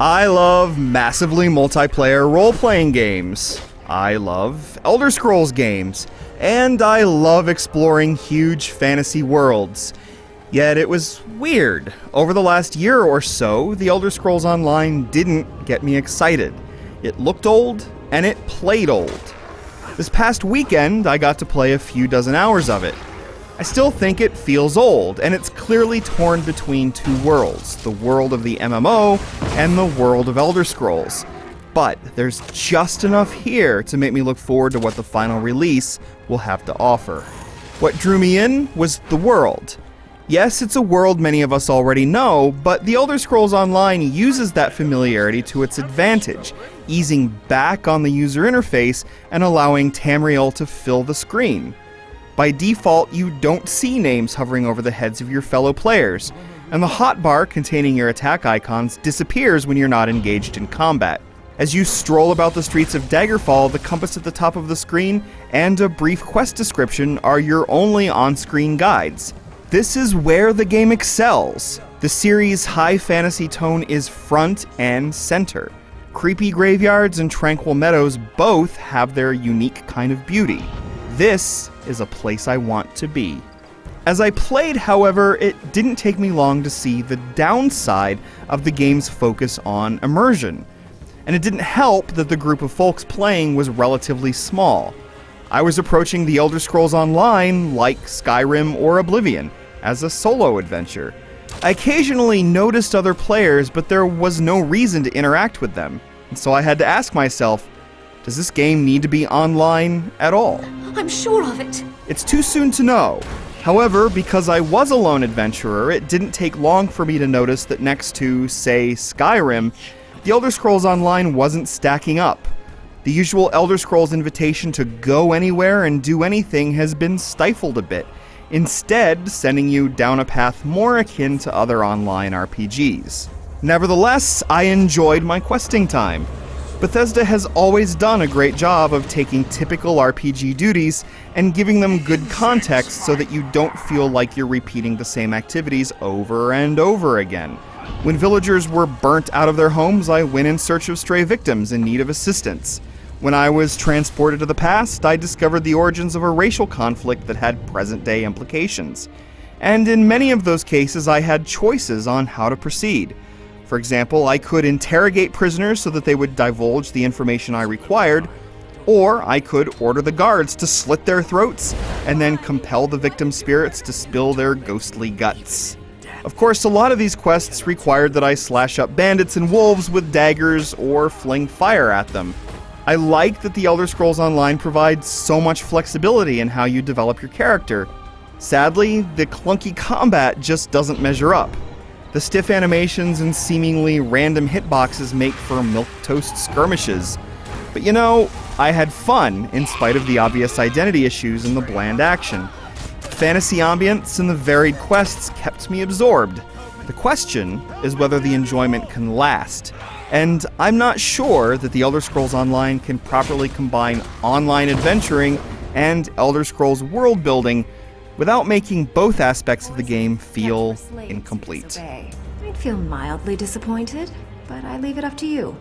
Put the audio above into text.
I love massively multiplayer role-playing games. I love Elder Scrolls games. And I love exploring huge fantasy worlds. Yet it was weird. Over the last year or so, the Elder Scrolls Online didn't get me excited. It looked old, and it played old. This past weekend, I got to play a few dozen hours of it. I still think it feels old, and it's clearly torn between two worlds, the world of the MMO and the world of Elder Scrolls. But there's just enough here to make me look forward to what the final release will have to offer. What drew me in was the world. Yes, it's a world many of us already know, but the Elder Scrolls Online uses that familiarity to its advantage, easing back on the user interface and allowing Tamriel to fill the screen. By default, you don't see names hovering over the heads of your fellow players, and the hotbar containing your attack icons disappears when you're not engaged in combat. As you stroll about the streets of Daggerfall, the compass at the top of the screen and a brief quest description are your only on-screen guides. This is where the game excels. The series' high fantasy tone is front and center. Creepy graveyards and tranquil meadows both have their unique kind of beauty. This is a place I want to be. As I played, however, it didn't take me long to see the downside of the game's focus on immersion. And it didn't help that the group of folks playing was relatively small. I was approaching the Elder Scrolls Online like Skyrim or Oblivion, as a solo adventure. I occasionally noticed other players, but there was no reason to interact with them. And so I had to ask myself, does this game need to be online at all? I'm sure of it. It's too soon to know. However, because I was a lone adventurer, it didn't take long for me to notice that next to, say, Skyrim, the Elder Scrolls Online wasn't stacking up. The usual Elder Scrolls invitation to go anywhere and do anything has been stifled a bit, instead sending you down a path more akin to other online RPGs. Nevertheless, I enjoyed my questing time. Bethesda has always done a great job of taking typical RPG duties and giving them good context so that you don't feel like you're repeating the same activities over and over again. When villagers were burnt out of their homes, I went in search of stray victims in need of assistance. When I was transported to the past, I discovered the origins of a racial conflict that had present-day implications. And in many of those cases, I had choices on how to proceed. For example, I could interrogate prisoners so that they would divulge the information I required, or I could order the guards to slit their throats and then compel the victim spirits to spill their ghostly guts. Of course, a lot of these quests required that I slash up bandits and wolves with daggers or fling fire at them. I like that the Elder Scrolls Online provides so much flexibility in how you develop your character. Sadly, the clunky combat just doesn't measure up. The stiff animations and seemingly random hitboxes make for milquetoast skirmishes. But you know, I had fun in spite of the obvious identity issues and the bland action. The fantasy ambience and the varied quests kept me absorbed. The question is whether the enjoyment can last. And I'm not sure that the Elder Scrolls Online can properly combine online adventuring and Elder Scrolls world building without making both aspects of the game feel incomplete. I'd feel mildly disappointed, but I leave it up to you.